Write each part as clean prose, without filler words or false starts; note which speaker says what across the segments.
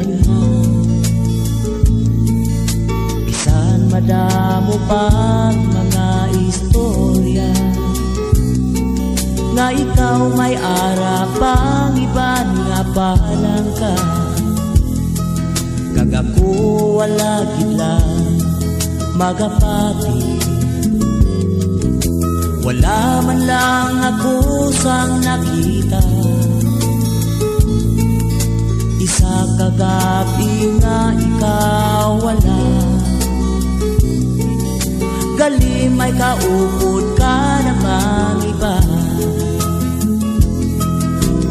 Speaker 1: na. Bisan madamo pang mga istorya nga ikaw may arapang iban nga palang ka. Kagaku wala gila magapati, wala man lang ako sang nakita. Isa kagabi nga ikaw wala, gali may kaupod ka namang iba.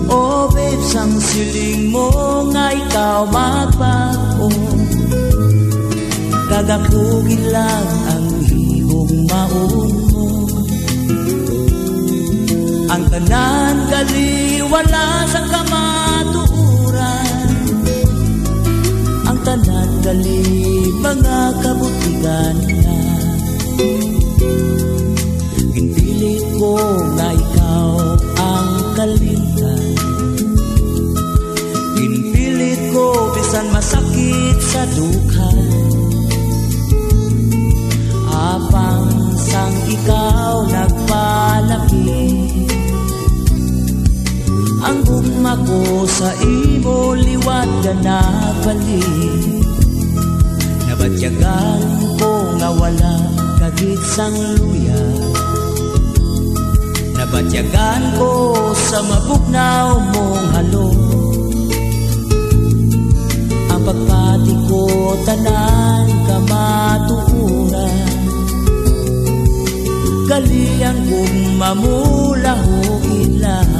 Speaker 1: Oh babe, sang siling mo nga ikaw magbago, gagakugin lang ang higong maun mo. Ang tanan gali wala sa kamatuuran, ang tanan gali mga kabutigan na. Ginpilit ko nga ikaw ang kalimtan, ginpilit ko bisan masakit sa dukha. Apang sang ikaw nagpalaki, ang gugma ko sa imo liwat ka nagbalik. Nabatyagan ko nga wala kagit sang luya, nabatyagan ko sa mabugnaw mong halo. Ang pagpati ko tanan kamatuuran, galiang kong mamulahugin lang.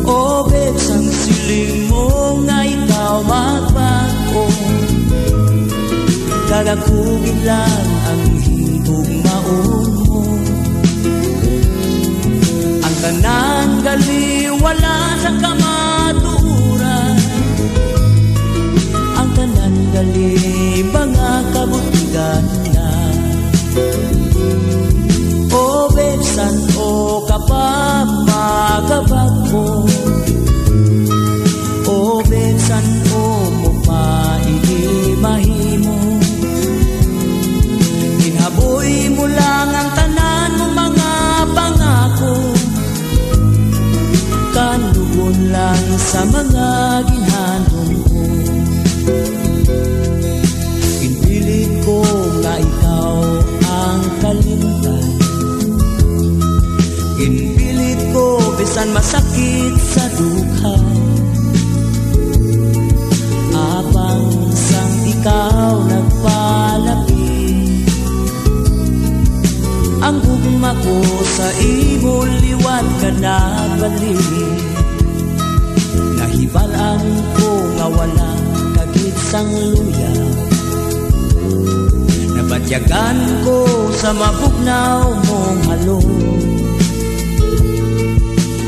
Speaker 1: Oh babe, sang siling mo nga ikaw magbago, gagakugin lang ang higong maun mo. Ang tanan gali wala sa kamaturan, ang tanan gali mga kabutigan na. Oh babe, san o ka pa magabag mo, oh babe, san o mo pa inimahimo. Ginhaboy mo lang ang tanan mo mga pangako, kanugon lang sa mga ginhandong ko. Ginpilit ko nga ikaw ang kalimtan, ginpilit ko bisan masakit sa dukha. Apang sang ikaw nagpalapit, ang gugma ko sa imo liwat ka nagbalik. Nahibalaan ko nga wala kagit sang luya, nabatyagan ko sa mabugnaw mong halo.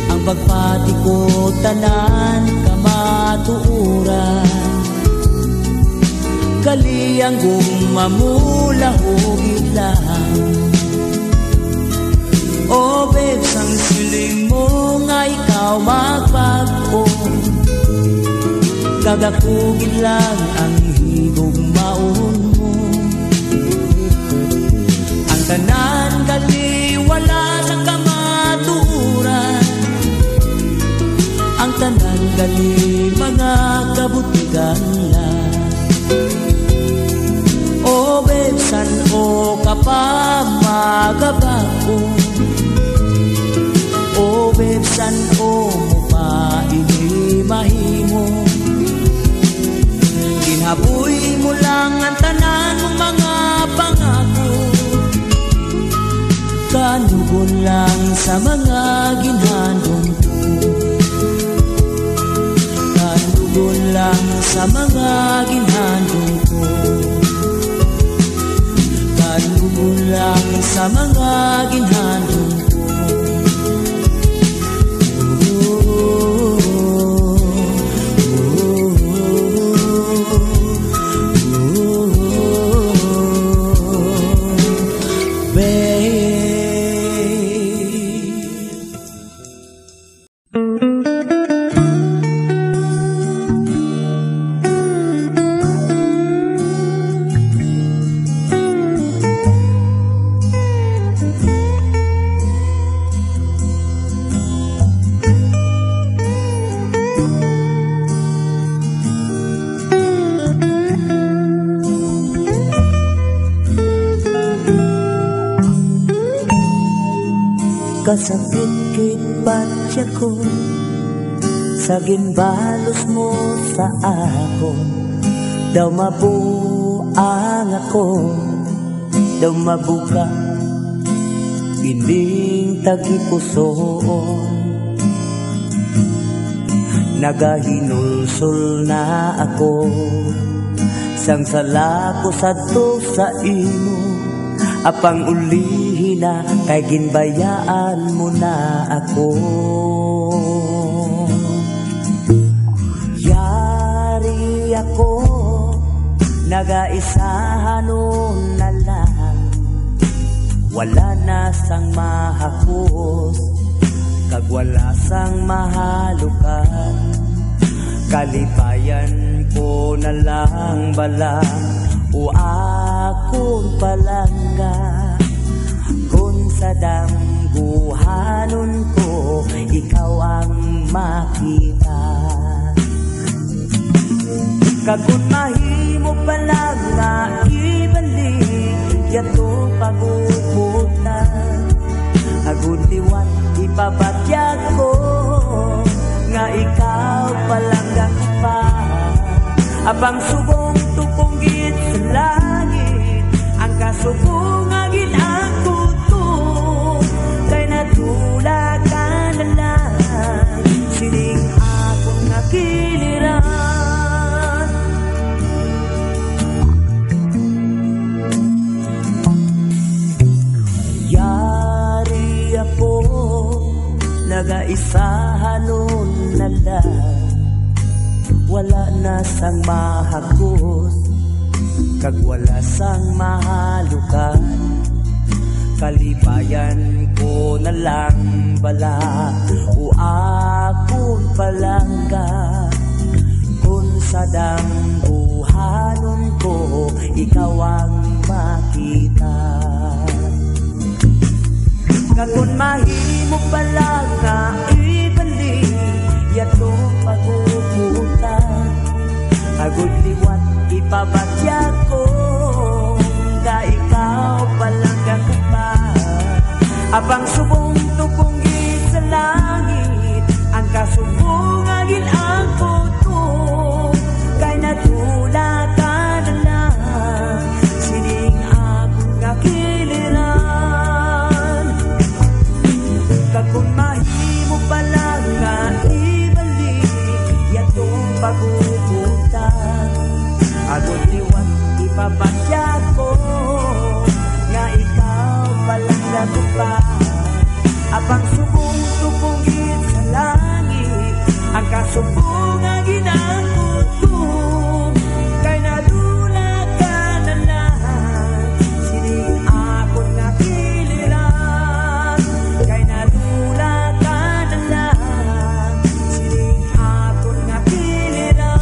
Speaker 1: Ang pagpati ko tanan kamatuuran, kaliang gumamulahugin lang. Oh babe, sang siling mo nga ikaw magbago, gagakugin lang ang higong maun mo. Ang tanan gali wala sa kamaturan, ang tanan gali mga kabutigan lang. Oh babe, san o ka pa magabago, oh babe, san o mo pa inimahimo. Ginhaboy mo lang ang tanan mong mga pangako, kanugon lang sa mga ginhandong ko. Kanugon lang sa mga ginhandong ko, kanugon lang sa mga ginhandong ko. kasakit kit patya ko, sa ginbalos mo sa akon. Daw mabuang ako, daw mabuka ining tagipusoon. Nagahinulsol na ako, sang sala ko sadto sa imo. Apang ulihin na kay ginbayaan mo na ako. Yari ako, nagaisahanon na lang. Wala na sang mahakos, kag wala sang mahalukan. Kalipayan ko na lang bala, o akon palangga. Kung sa dambuhanon ko, ikaw ang makita. Kagod mahimo palang nga ibalik, yato paguputan. Agud liwat ipabatyag ko, nga ikaw palangga pa. Abang subong tupunggit sa langit, ang kasubong agin ang kuto. Kay natula ka na lang, sining akong nakiliran. Yari ako, nagaisahanon na lang. Wala na sang mahakos, kag wala sang mahalukan. Kalipayan ko na lang bala, o akon palangga. Kung sa dambuhanon ko, ikaw ang makita. Kagod mahimo palang nga ibalik, yato paguputan. Agud liwat ipabatyag ko, nga ikaw palangga ko pa. Abang subong tupunggit sa langit, ang kasubong agin ang kuto. Kay natula ka na lang, sining akong nakiliran. Kagod mahimo palang nga ibalik, yatong paguputan. Agud liwat ipabatyag ko, nga ikaw palangga ko pa. Abang subong tupunggit sa langit, ang kasubong agin ang kuto. Kay nadula ka na lang, sining akong nakiliran. Kay nadula ka na lang, sining akong nakiliran.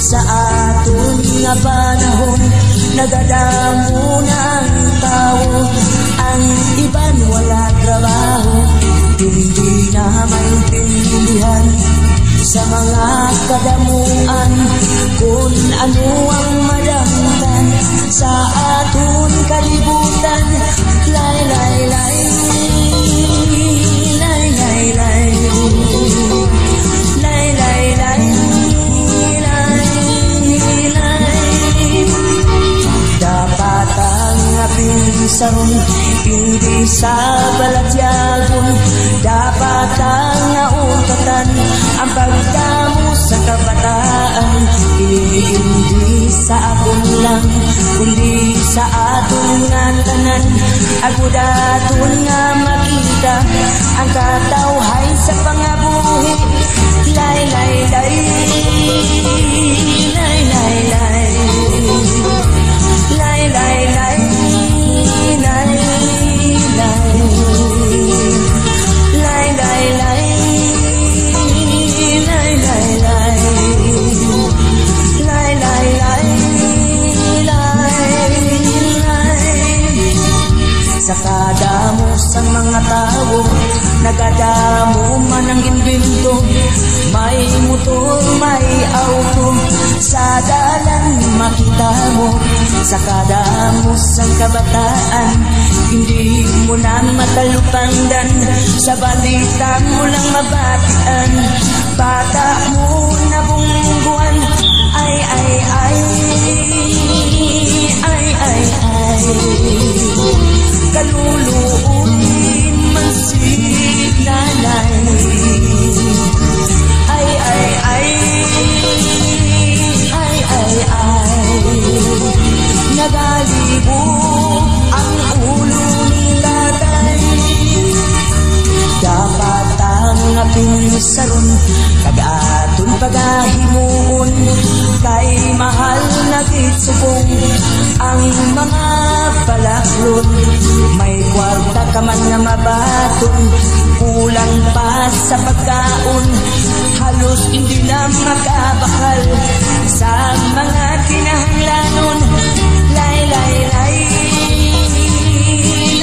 Speaker 1: Sa aton nga panahon, nagadamo na ang tao. Ang iban wala trabaho, hindi na maintindihan sa mga kadamuan kung ano ang madamtan sa saron, hindi sa balatyagon. Dapat ang nautatan ang pagdamo sa kabataan. Hindi sa akon lang, kundi sa aton nga tanan. Ako daton nga makita ang katawhay sa pangabuhi. Lay, lay, lay, lay, lay, lay, lay, lay, lay, lay, lay, lay, lay, lay, lay, lay, lay, lay, lay, lay. Sa kadamo sa mga tao, nagadamo man ang imbento. May motor, may auto, sa dalan makita mo. Sa kadamo sa kabataan, hindi mo na matalupangdan. Sa balita mo lang mabatian, bata mo na bungguan. Ay, ay, ay, ay, ay, ay, kaluluunin man si nanay. Ay, ay, ay, ay, ay, ay, nagalibog ang ulo ni tatay. Dapat ang aping saron, kag-aton pagahimuon. Kay mahal na gitsubong ang mga palaklon. May kwarta ka man na mabaton, kulang pa sa pagkaon. Halos hindi na makabakal sa mga kinahanglanon. Lay, lay, lay,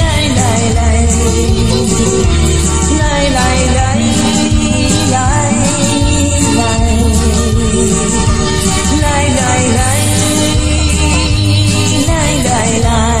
Speaker 1: lay, lay, lay, lay, lay, lay, lay, lay, lay, lay, lay, lay, lay, lay, lay, lay, lay.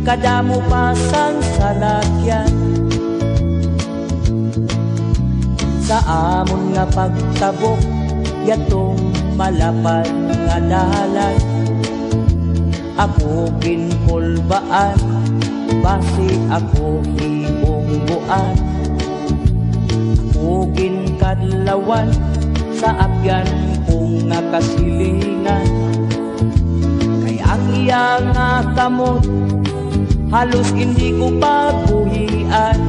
Speaker 1: Kadamo pasang salakyan sa amon nga pagtabok, yatong malapad nga dalan. Ako ginpulbaan, base ako hibongguan. Ako ginkadlawan sa apyan kong nga kasilingan. Kay ang iya nga kamot, halos hindi ko pagbuhian.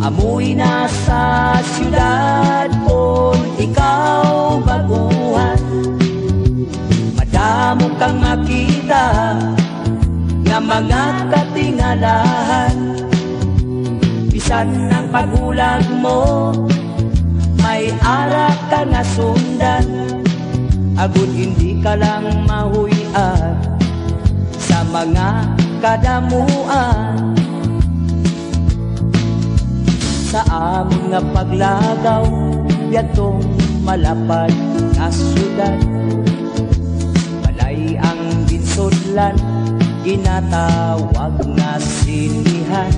Speaker 1: Amoy na sa siyudad kung ikaw baguhan. Madamo kang makita nga mga katingalahan. Bisan ng pagulag mo, may arak ka nga sundan. Agud hindi ka lang mahuyan sa mga kadamuan. Sa among nga paglagaw yatong malapad nga syudad, balay ang ginsudlan ginatawag nga sinihan.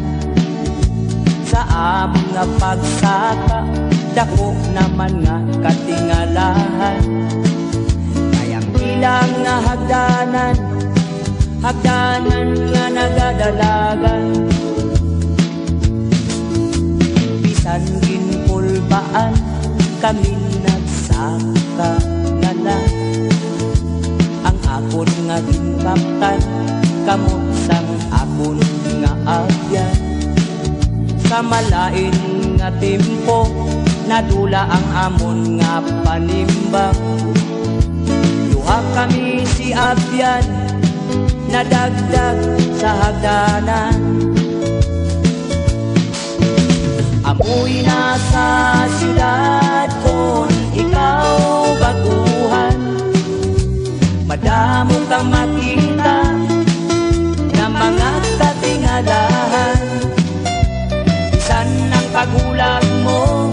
Speaker 1: Sa among nga pagsaka dako naman nga katingalahan, kayang ilang nga hagdanan, hagdanan nga nagadalagan. Bisan ginpulbaan kami nagsaka nga lang, ang akon nga ginkaptan kamot sang akon nga agyan. Sa malain nga tempo nadula ang amon nga panimbang, duha kami si Abyan nadagdag sa hagdanan. Amoy na sa siyudad kung ikaw baguhan, madamo kang makita na mga katingalahan. Bisan ang pagulag mo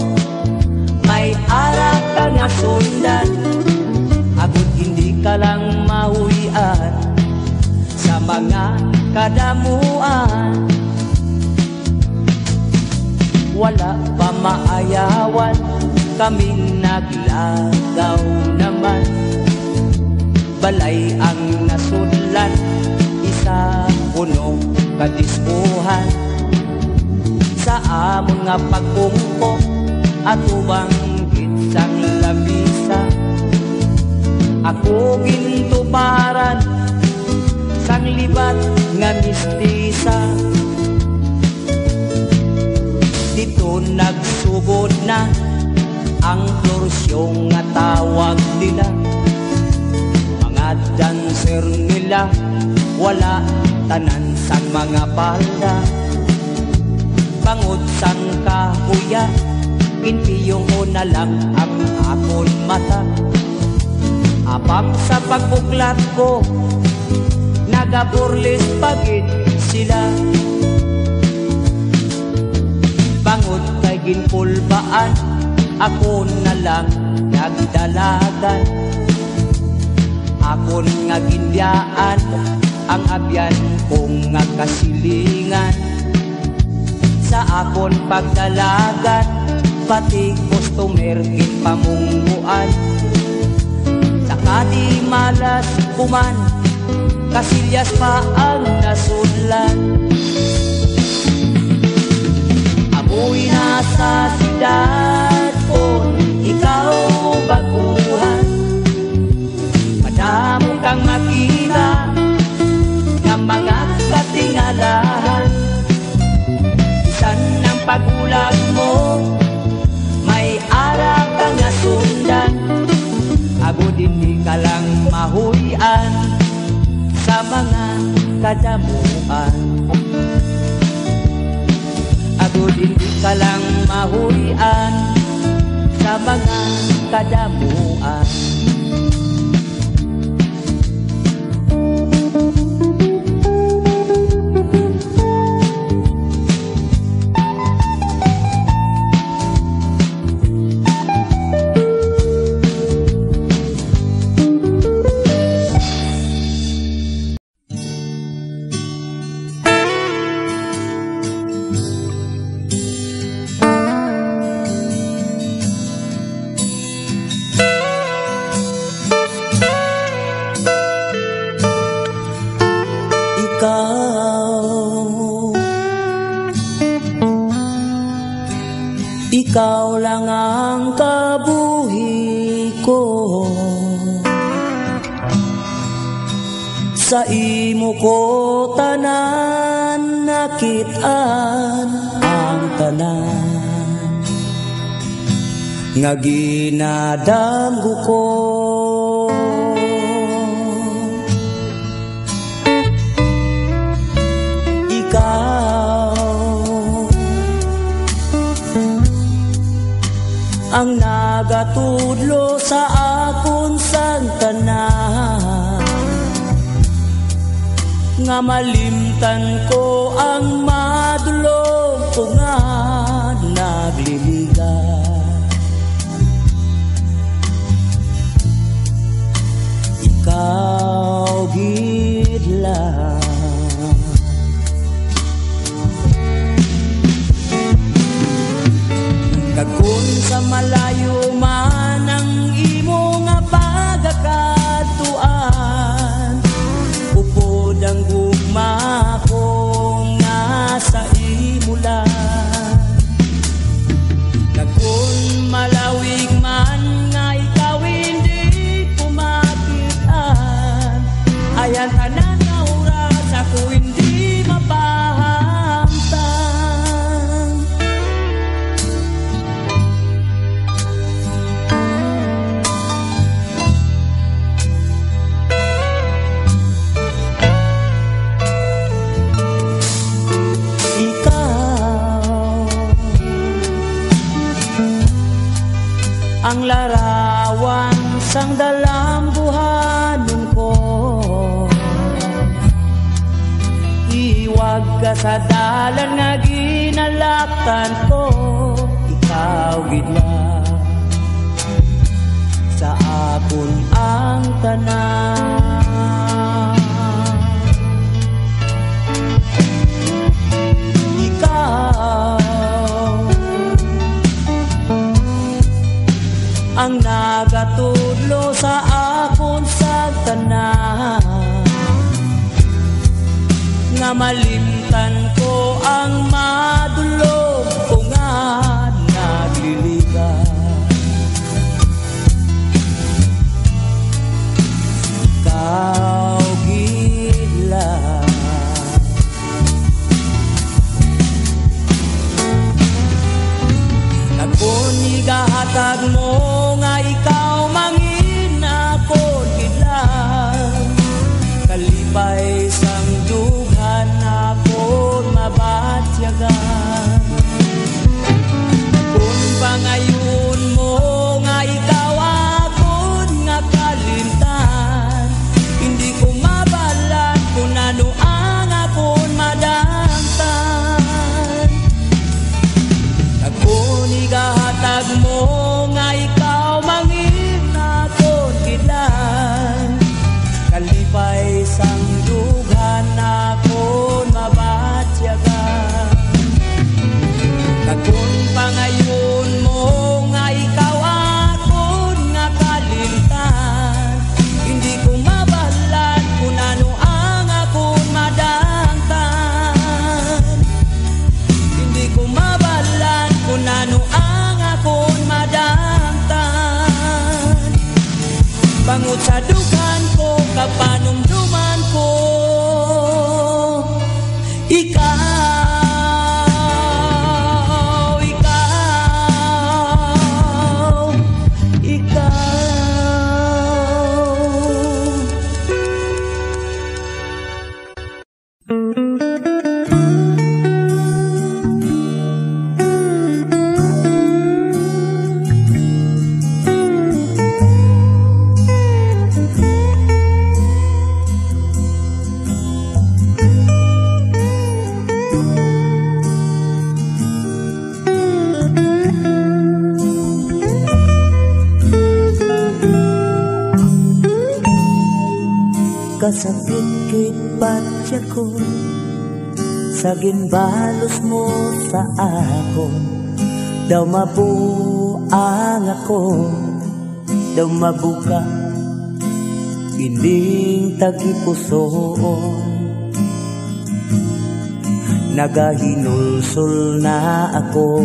Speaker 1: may ara ka nga sundan, agud hindi ka lang mahuwian sa mga kadamuan. Wala pa maayawan kaming naglagaw naman, balay ang nasudlan isa puno kadispuhan. Sa amon nga pagpungko atubang gitsang labisa, ako gintuparan sang libat nga mistisa. Dito nagsugod na ang florsyong nga tawag nila, mga dancer nila wala tanan sang mga palda. Bangod sang kahuya pinpiyong ko na lang ang akon mata, apam sa pagbuklat ko nagaburlis pagid sila. Bangod kay ginpulbaan ako na lang nagdalagan, akon nga ginbiyaan ang abyan kong nga kasilingan. Sa akon pagdalagan pati customer ginpamungguan, saka di malas kuman kasilyas pa ang nasudlan. Amoy na sa siyudad kung ikaw baguhan, madamo kang makita ng mga katingalahan. Bisan ng pagulag mo may ara ka nga sundan, agud hindi ka lang mahuwian sa mga kadamuan. Agud hindi ka lang mahuwian sa mga kadamuan. Ikaw lang ang kabuhi ko, sa imo ko tanan nakitaan ang tanan nga ginadamgo ko. Ang nagatudlo sa akon sang tanan, nga malimtan ko ang madulog ko nga nagliliga. Ikaw gid lang kagkun sa malayo man ang imo nga pagakatuan, upod ang gugma ko nga sa imo lang. Kagkun malawig man nga ikaw hindi kumakitaan, ayan tanan nga oras ako hindi mapahamtan. Ang larawan sang dalambuhanon ko, iwag ka sa dalan nga ginalaktan ko. Ikaw gid lang sa akon ang tanan. Ang nagatudlo sa akon sa tanan, nga malimtan ko ang madulog ko nga nagliliga. Ikaw gid lang kagkun igahatag mo nga ikaw mangin akon gidlang, kalipay sang dughan akon mabatyagan. Kung pangayon mo nga ikaw akon nga kalimtan, hindi ko mabalan kung ano ang akon madangtan. Kagkun igahatag mo nga ikaw mangin akon gidlang, kalipay sang dughan akon mabatyagan. Kagkun pangayon mo nga ikaw akon nga kalimtan, hindi ko mabalan kung ano ang akon madangtan. Hindi ko mabalan kung ano ang akon madangtan. Bangot sa dughan ko, kapanumduman ko, ikaw, ikaw, ikaw. Kasakit kit patya ko sa ginbalos mo sa akon, daw mabuang ako, daw mabuka ining tagipusoon. Nagahinulsol na ako,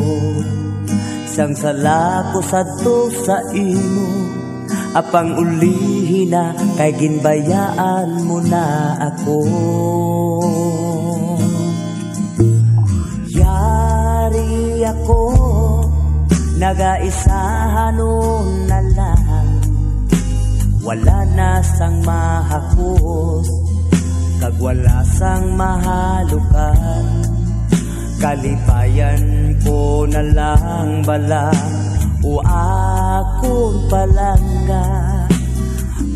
Speaker 1: sang sala ko sadto sa imo, apang ulihin na kay ginbayaan mo na ako. Yari ako, nagaisahan na lang, wala na sang mahakos, kag wala sang mahalukan. Kalipayan ko na lang bala o akong palangga,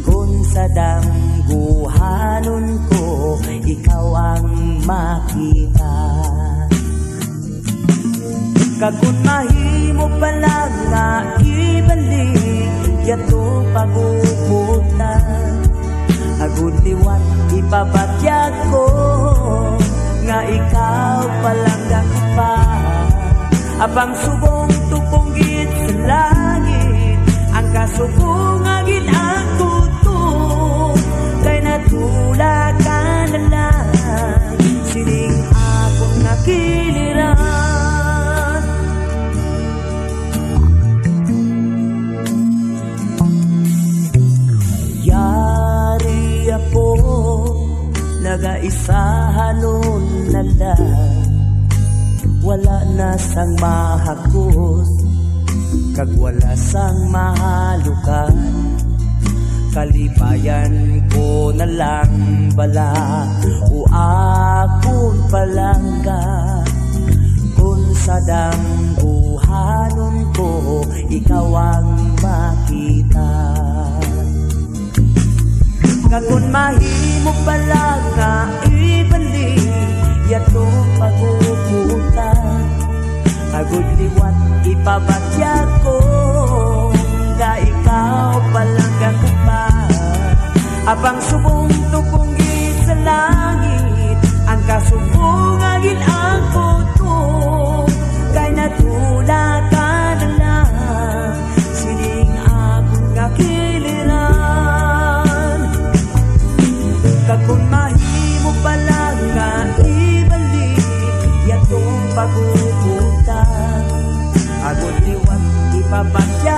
Speaker 1: kung sa damgo buhanon ko, ikaw ang makita. Kagun mahimo pala nga ibalik yato pagubutan, agud liwat ipabatyag ko nga ikaw palang pa. Abang subong tupunggit sa langit, ang kasubong agin ang tuto, kay natula ka na lang, sining akong nakiliran. Yari ako, nagaisahan nun na lang, wala na sang mahakos, kag wala sang mahalukan. Kalipayan ko na lang bala, o akon palangga. Kung sadang buhanon ko, ikaw ang makita. Kagun mahimo pala nga ibalik yatong pagubutan, agud liwat ipabatyag ko nga ikaw palang pa. Abang subong tupunggit sa langit, ang kasubong agin ang kuto, kay natula ka na lang, sining akong nakiliran. Kagun mahimo pala nga pagubutan, agud liwat ipabatya